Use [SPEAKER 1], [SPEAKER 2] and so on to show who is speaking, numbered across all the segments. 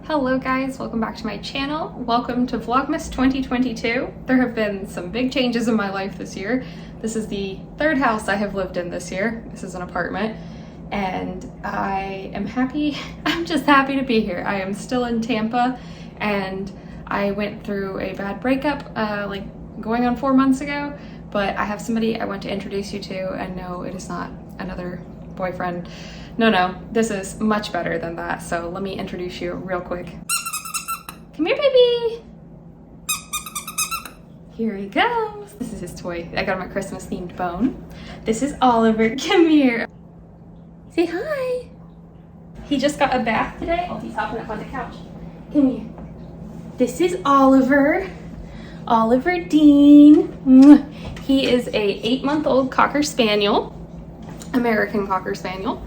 [SPEAKER 1] Hello guys, welcome back to my channel. Welcome to Vlogmas 2022. There have been some big changes in my life this year. This is the third house I have lived in this year. This is an apartment and I am happy. I'm just happy to be here. I am still in Tampa and I went through a bad breakup like going on 4 months ago, but I have somebody I want to introduce you to, and no, it is not another boyfriend. No, this is much better than that. So let me introduce you real quick. Come here, baby. Here he goes. This is his toy. I got him a Christmas themed bone. This is Oliver. Come here. Say hi. He just got a bath today. Oh, he's hopping up on the couch. Come here. This is Oliver. Oliver Dean. He is a 8-month-old Cocker Spaniel, American Cocker Spaniel.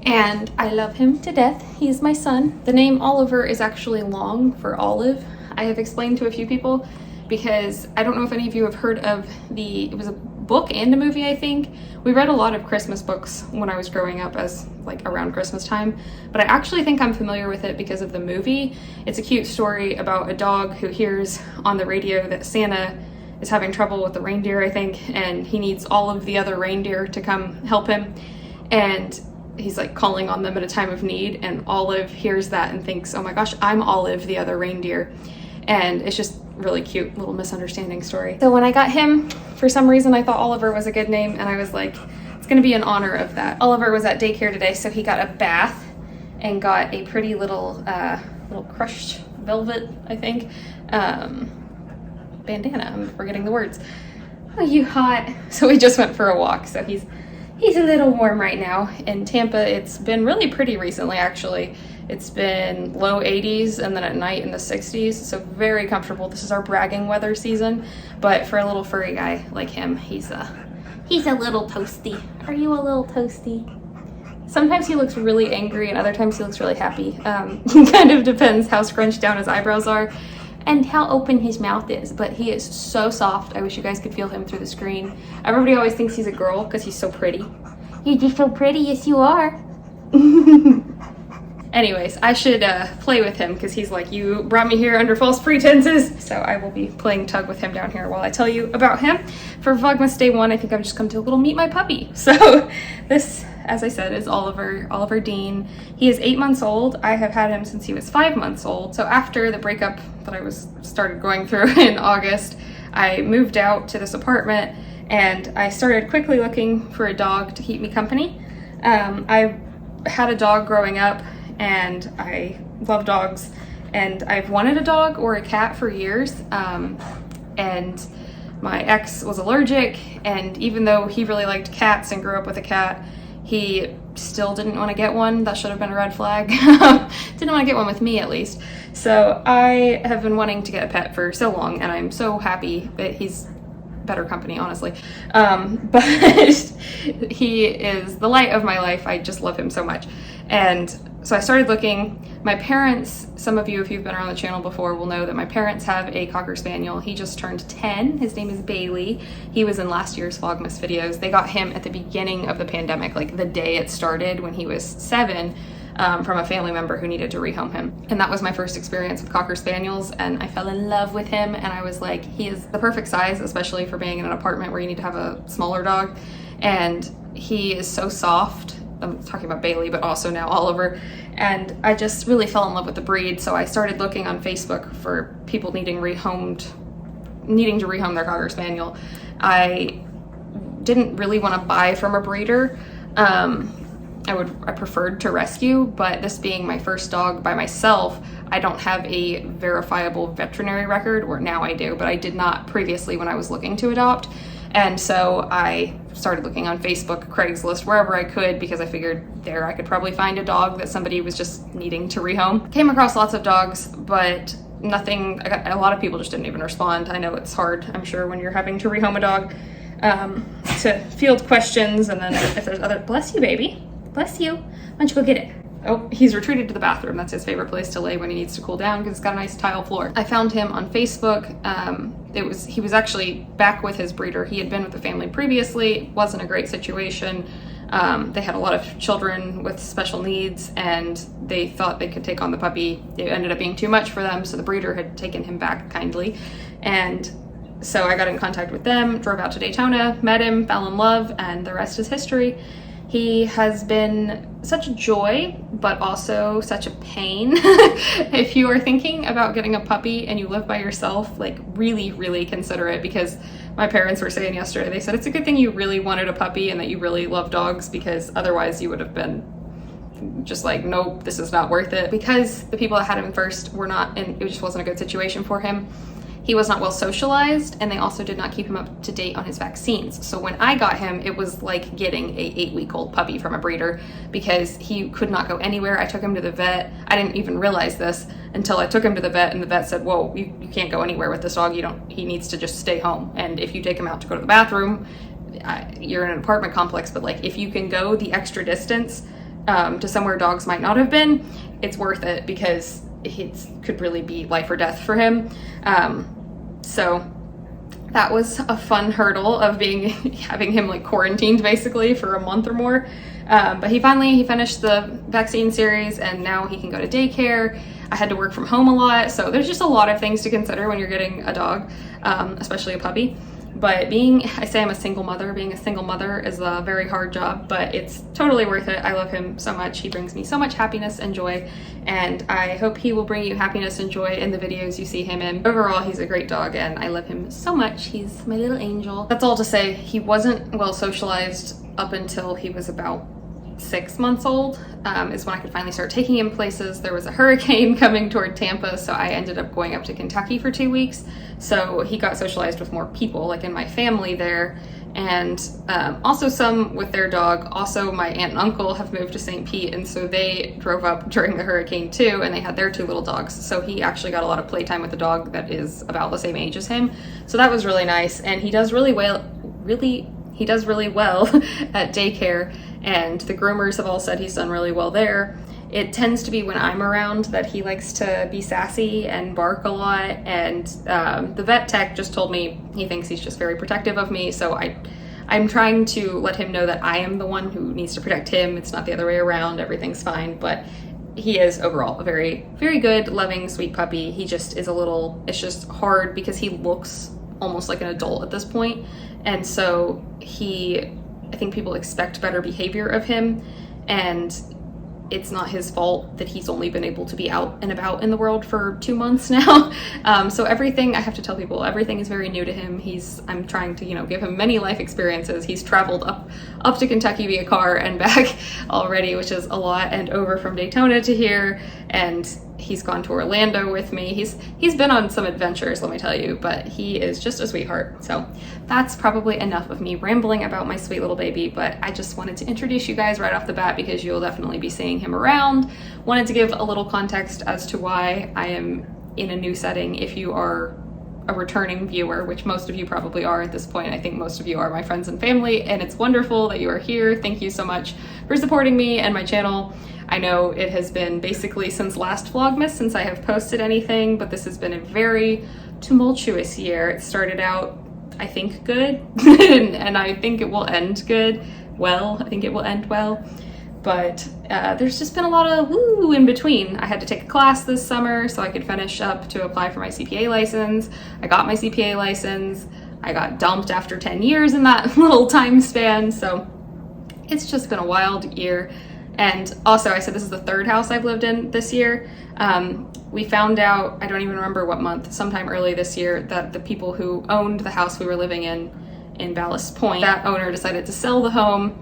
[SPEAKER 1] And I love him to death. He's my son. The name Oliver is actually long for Olive. I have explained to a few people because I don't know if any of you have heard of it was a book and a movie, I think. We read a lot of Christmas books when I was growing up as like around Christmas time, but I actually think I'm familiar with it because of the movie. It's a cute story about a dog who hears on the radio that Santa is having trouble with the reindeer, I think, and he needs all of the other reindeer to come help him. And he's like calling on them at a time of need, and Olive hears that and thinks, oh my gosh, I'm Olive, the other reindeer. And it's just really cute little misunderstanding story. So when I got him, for some reason I thought Oliver was a good name, and I was like, it's gonna be in honor of that. Oliver was at daycare today, so he got a bath and got a pretty little crushed velvet, I think, bandana. I'm forgetting the words. Oh, you hot. So we just went for a walk, so he's a little warm right now. In Tampa, it's been really pretty recently, actually. It's been low 80s and then at night in the 60s, so very comfortable. This is our bragging weather season, but for a little furry guy like him, he's a little toasty. Are you a little toasty? Sometimes he looks really angry and other times he looks really happy. Kind of depends how scrunched down his eyebrows are and how open his mouth is, but he is so soft. I wish you guys could feel him through the screen. Everybody always thinks he's a girl because he's so pretty. You're just so pretty, yes you are. Anyways, I should play with him because he's like, you brought me here under false pretenses. So I will be playing tug with him down here while I tell you about him. For Vlogmas Day 1, I think I've just come to a little meet my puppy. So this, as I said, is Oliver Dean. He is 8 months old. I have had him since he was 5 months old. So after the breakup that I started going through in August, I moved out to this apartment and I started quickly looking for a dog to keep me company. I had a dog growing up and I love dogs, and I've wanted a dog or a cat for years, and my ex was allergic, and even though he really liked cats and grew up with a cat, he still didn't want to get one. That should have been a red flag. Didn't want to get one with me, at least. So I have been wanting to get a pet for so long, and I'm so happy that he's better company, honestly. But he is the light of my life. I just love him so much. And so I started looking. My parents, some of you, if you've been around the channel before, will know that my parents have a Cocker Spaniel. He just turned 10. His name is Bailey. He was in last year's Vlogmas videos. They got him at the beginning of the pandemic, like the day it started when he was 7, from a family member who needed to rehome him. And that was my first experience with Cocker Spaniels, and I fell in love with him, and I was like, he is the perfect size, especially for being in an apartment where you need to have a smaller dog. And he is so soft. I'm talking about Bailey, but also now Oliver. And I just really fell in love with the breed. So I started looking on Facebook for people needing to rehome their Cocker Spaniel. I didn't really want to buy from a breeder. I preferred to rescue, but this being my first dog by myself, I don't have a verifiable veterinary record, or now I do, but I did not previously when I was looking to adopt. And so I started looking on Facebook, Craigslist, wherever I could, because I figured there I could probably find a dog that somebody was just needing to rehome. Came across lots of dogs, but nothing. A lot of people just didn't even respond. I know it's hard, I'm sure, when you're having to rehome a dog, to field questions, and then if there's other, bless you, baby, bless you. Why don't you go get it? Oh, he's retreated to the bathroom. That's his favorite place to lay when he needs to cool down because it's got a nice tile floor. I found him on Facebook. He was actually back with his breeder. He had been with the family previously. It wasn't a great situation. They had a lot of children with special needs, and they thought they could take on the puppy. It ended up being too much for them, so the breeder had taken him back kindly. And so I got in contact with them, drove out to Daytona, met him, fell in love, and the rest is history. He has been such a joy, but also such a pain. If you are thinking about getting a puppy and you live by yourself, like really, really consider it, because my parents were saying yesterday, they said it's a good thing you really wanted a puppy and that you really love dogs, because otherwise you would have been just like, nope, this is not worth it. Because the people that had him first were not, and it just wasn't a good situation for him. He was not well socialized, and they also did not keep him up to date on his vaccines. So when I got him, it was like getting a 8-week-old puppy from a breeder, because he could not go anywhere. I took him to the vet. I didn't even realize this until I took him to the vet, and the vet said, whoa, you can't go anywhere with this dog. He needs to just stay home. And if you take him out to go to the bathroom, you're in an apartment complex, but like if you can go the extra distance to somewhere dogs might not have been, it's worth it, because it could really be life or death for him. So that was a fun hurdle of having him like quarantined basically for a month or more. But he finished the vaccine series, and now he can go to daycare. I had to work from home a lot, so there's just a lot of things to consider when you're getting a dog, especially a puppy. But I say I'm a single mother. Being a single mother is a very hard job, but it's totally worth it. I love him so much. He brings me so much happiness and joy, and I hope he will bring you happiness and joy in the videos you see him in. Overall, he's a great dog, and I love him so much. He's my little angel. That's all to say, he wasn't well socialized up until he was about 6 months old, is when I could finally start taking him places. There was a hurricane coming toward Tampa, so I ended up going up to Kentucky for 2 weeks. So he got socialized with more people, like in my family there, and also some with their dog. Also, my aunt and uncle have moved to St. Pete, and so they drove up during the hurricane too, and they had their 2 little dogs. So he actually got a lot of playtime with the dog that is about the same age as him. So that was really nice, and he does really well at daycare, and the groomers have all said he's done really well there. It tends to be when I'm around that he likes to be sassy and bark a lot, and the vet tech just told me he thinks he's just very protective of me, so I'm trying to let him know that I am the one who needs to protect him. It's not the other way around. Everything's fine, but he is overall a very, very good, loving, sweet puppy. He just is it's just hard because he looks almost like an adult at this point, and so I think people expect better behavior of him, and it's not his fault that he's only been able to be out and about in the world for 2 months now. So everything, I have to tell people, everything is very new to him. I'm trying to, give him many life experiences. He's traveled up to Kentucky via car and back already, which is a lot, and over from Daytona to here, and he's gone to Orlando with me. He's been on some adventures, let me tell you, but he is just a sweetheart. So that's probably enough of me rambling about my sweet little baby, but I just wanted to introduce you guys right off the bat because you'll definitely be seeing him around. Wanted to give a little context as to why I am in a new setting. If you are a returning viewer, which most of you probably are at this point, I think most of you are my friends and family, and it's wonderful that you are here. Thank you so much for supporting me and my channel. I know it has been basically since last Vlogmas since I have posted anything, but this has been a very tumultuous year. It started out, I think, good, and I think it will end good. Well, I think it will end well, but there's just been a lot of woo in between. I had to take a class this summer so I could finish up to apply for my CPA license. I got my CPA license. I got dumped after 10 years in that little time span, so it's just been a wild year. And also, I said this is the 3rd house I've lived in this year. We found out, I don't even remember what month, sometime early this year, that the people who owned the house we were living in Ballast Point, that owner decided to sell the home.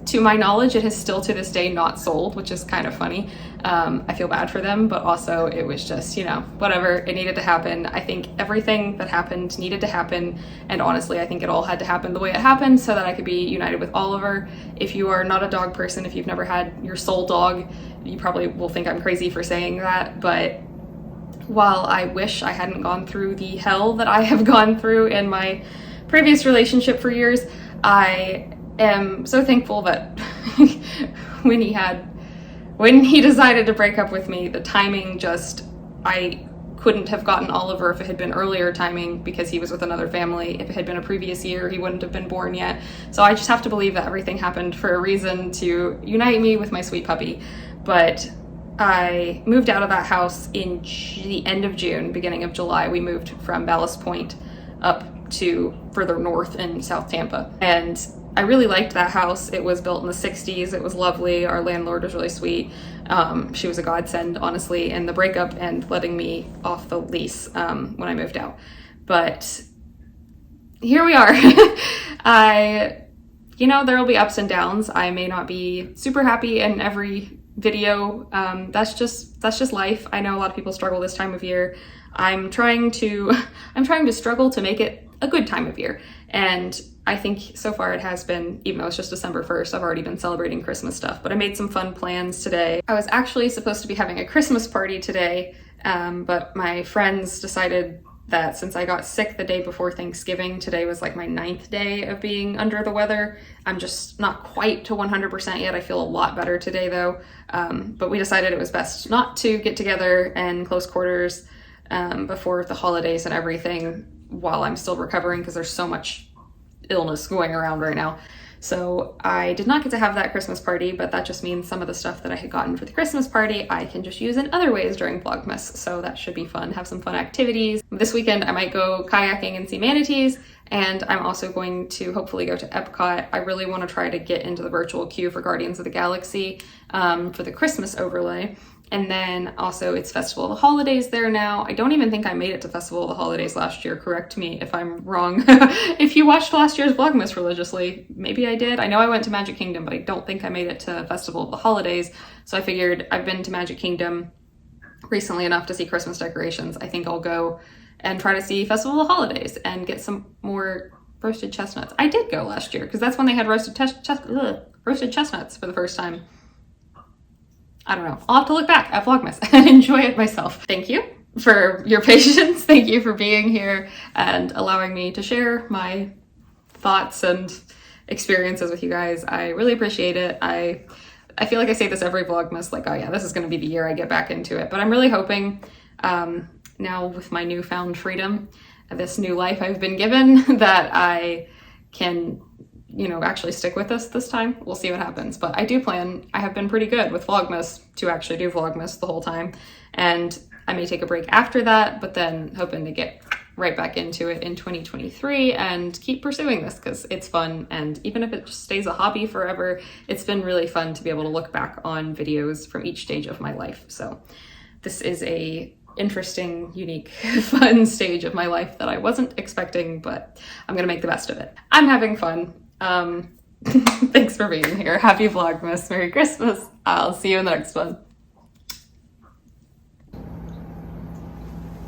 [SPEAKER 1] To my knowledge, it has still to this day not sold, which is kind of funny. I feel bad for them, but also it was just, whatever, it needed to happen. I think everything that happened needed to happen, and honestly, I think it all had to happen the way it happened so that I could be united with Oliver. If you are not a dog person, if you've never had your soul dog, you probably will think I'm crazy for saying that, but while I wish I hadn't gone through the hell that I have gone through in my previous relationship for years, I am so thankful that when he decided to break up with me, the timing just, I couldn't have gotten Oliver if it had been earlier timing because he was with another family. If it had been a previous year, he wouldn't have been born yet. So I just have to believe that everything happened for a reason to unite me with my sweet puppy. But I moved out of that house in the end of June, beginning of July. We moved from Ballast Point up to further north in South Tampa. And I really liked that house. It was built in the 60s. It was lovely. Our landlord was really sweet. She was a godsend, honestly, and the breakup and letting me off the lease when I moved out. But here we are. There will be ups and downs. I may not be super happy in every video. That's just life. I know a lot of people struggle this time of year. I'm trying to struggle to make it a good time of year. And I think so far it has been, even though it's just December 1st, I've already been celebrating Christmas stuff, but I made some fun plans today. I was actually supposed to be having a Christmas party today, but my friends decided that since I got sick the day before Thanksgiving, today was like my 9th day of being under the weather. I'm just not quite to 100% yet. I feel a lot better today though. But we decided it was best not to get together in close quarters before the holidays and everything while I'm still recovering, because there's so much illness going around right now. So I did not get to have that Christmas party, but that just means some of the stuff that I had gotten for the Christmas party I can just use in other ways during Vlogmas. So that should be fun, have some fun activities. This weekend I might go kayaking and see manatees, and I'm also going to hopefully go to Epcot. I really want to try to get into the virtual queue for Guardians of the Galaxy for the Christmas overlay. And then also it's Festival of the Holidays there now. I don't even think I made it to Festival of the Holidays last year. Correct me if I'm wrong. If you watched last year's Vlogmas religiously, maybe I did. I know I went to Magic Kingdom, but I don't think I made it to Festival of the Holidays. So I figured I've been to Magic Kingdom recently enough to see Christmas decorations. I think I'll go and try to see Festival of the Holidays and get some more roasted chestnuts. I did go last year because that's when they had roasted chestnuts for the first time. I don't know. I'll have to look back at Vlogmas and enjoy it myself. Thank you for your patience. Thank you for being here and allowing me to share my thoughts and experiences with you guys. I really appreciate it. I feel like I say this every Vlogmas, like, oh yeah, this is going to be the year I get back into it. But I'm really hoping now with my newfound freedom, this new life I've been given, that I can actually stick with this time. We'll see what happens. But I do plan, I have been pretty good with Vlogmas to actually do Vlogmas the whole time. And I may take a break after that, but then hoping to get right back into it in 2023 and keep pursuing this because it's fun. And even if it just stays a hobby forever, it's been really fun to be able to look back on videos from each stage of my life. So this is a interesting, unique, fun stage of my life that I wasn't expecting, but I'm gonna make the best of it. I'm having fun. Thanks for being here. Happy Vlogmas. Merry Christmas. I'll see you in the next one.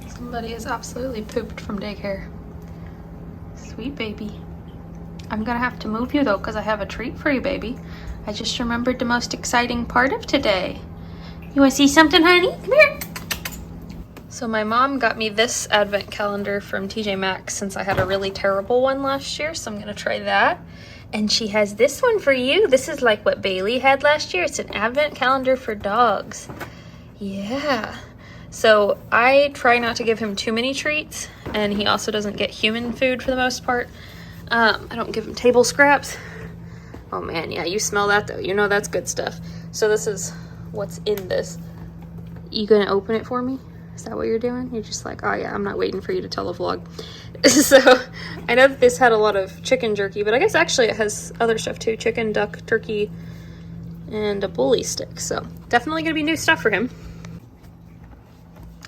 [SPEAKER 1] Somebody is absolutely pooped from daycare. Sweet baby. I'm gonna have to move you though because I have a treat for you, baby. I just remembered the most exciting part of today. You wanna see something, honey? Come here. So my mom got me this advent calendar from TJ Maxx since I had a really terrible one last year, so I'm gonna try that. And she has this one for you. This is like what Bailey had last year. It's an advent calendar for dogs. Yeah. So I try not to give him too many treats, and he also doesn't get human food for the most part. I don't give him table scraps. Oh man, yeah, you smell that though. You know that's good stuff. So this is what's in this. You gonna open it for me? Is that what you're doing? You're just like, oh yeah, I'm not waiting for you to tell a vlog. So I know that this had a lot of chicken jerky, but I guess actually it has other stuff too. Chicken, duck, turkey, and a bully stick. So definitely gonna be new stuff for him.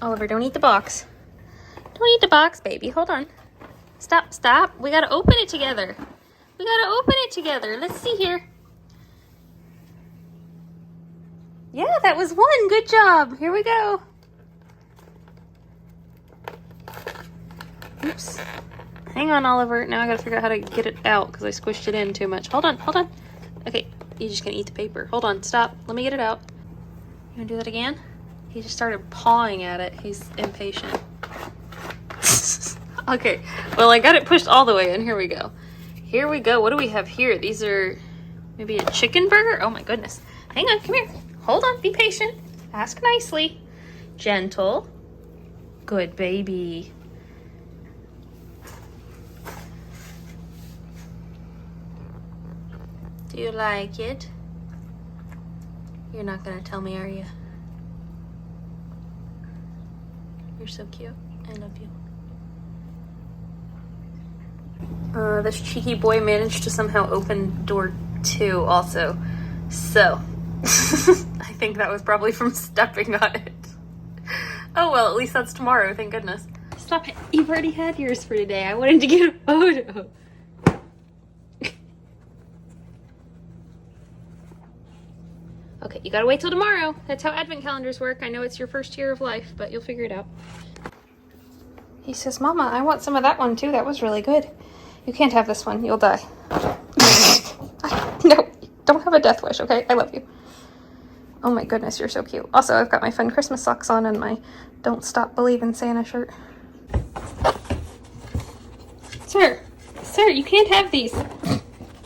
[SPEAKER 1] Oliver, don't eat the box. Don't eat the box, baby. Hold on. Stop, stop. We gotta open it together. We gotta open it together. Let's see here. Yeah, that was one. Good job. Here we go. Oops. Hang on, Oliver. Now I gotta figure out how to get it out because I squished it in too much. Hold on, hold on. Okay, you're just gonna eat the paper. Hold on, stop. Let me get it out. You wanna do that again? He just started pawing at it. He's impatient. Okay, well, I got it pushed all the way in. Here we go. Here we go. What do we have here? These are maybe a chicken burger? Oh my goodness. Hang on, come here. Hold on, be patient. Ask nicely. Gentle. Good baby. Do you like it? You're not gonna tell me, are you? You're so cute. I love you. This cheeky boy managed to somehow open door 2 also. So, I think that was probably from stepping on it. Oh well, at least that's tomorrow, thank goodness. Stop it. You've already had yours for today. I wanted to get a photo. Okay, you gotta wait till tomorrow. That's how advent calendars work. I know it's your first year of life, but you'll figure it out. He says, Mama, I want some of that one too. That was really good. You can't have this one. You'll die. No, don't have a death wish, okay? I love you. Oh my goodness, you're so cute. Also, I've got my fun Christmas socks on and my Don't Stop Believin' Santa shirt. Sir, you can't have these.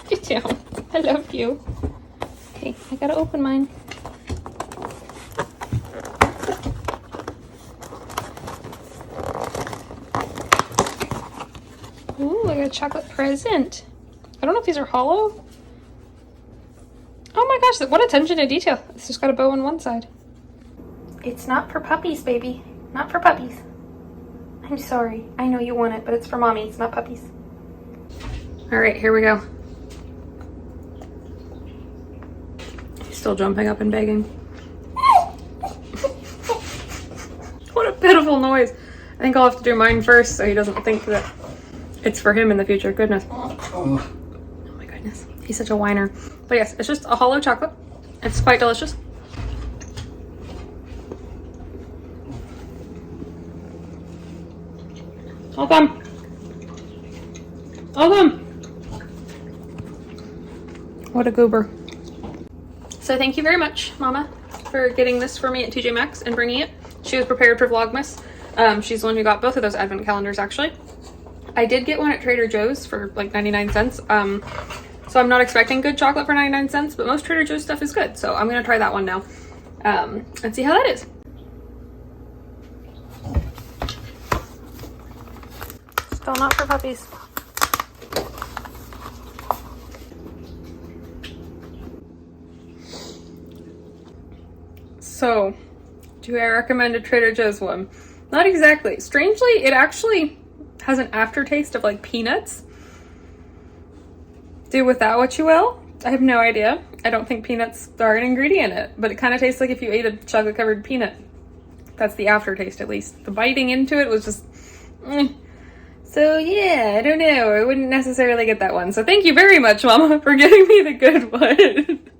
[SPEAKER 1] Get down. I love you. Okay, I gotta open mine. Ooh, I got a chocolate present. I don't know if these are hollow. Oh my gosh, what attention to detail. It's just got a bow on one side. It's not for puppies, baby. Not for puppies. I'm sorry. I know you want it, but it's for mommy. It's not puppies. All right, here we go. He's still jumping up and begging. What a pitiful noise. I think I'll have to do mine first so he doesn't think that it's for him in the future. Goodness. Oh my goodness. He's such a whiner. But yes, it's just a hollow chocolate. It's quite delicious. All come. All come. What a goober. So thank you very much, Mama, for getting this for me at TJ Maxx and bringing it. She was prepared for Vlogmas. She's the one who got both of those advent calendars, actually. I did get one at Trader Joe's for like 99 cents. So I'm not expecting good chocolate for 99 cents, but most Trader Joe's stuff is good. So I'm gonna try that one now and see how that is. Still not for puppies. So, do I recommend a Trader Joe's one? Not exactly. Strangely, it actually has an aftertaste of like peanuts. Do with that what you will. I have no idea. I don't think peanuts are an ingredient in it, but it kind of tastes like if you ate a chocolate covered peanut. That's the aftertaste, at least. The biting into it was just... So yeah, I don't know. I wouldn't necessarily get that one. So thank you very much, Mama, for getting me the good one.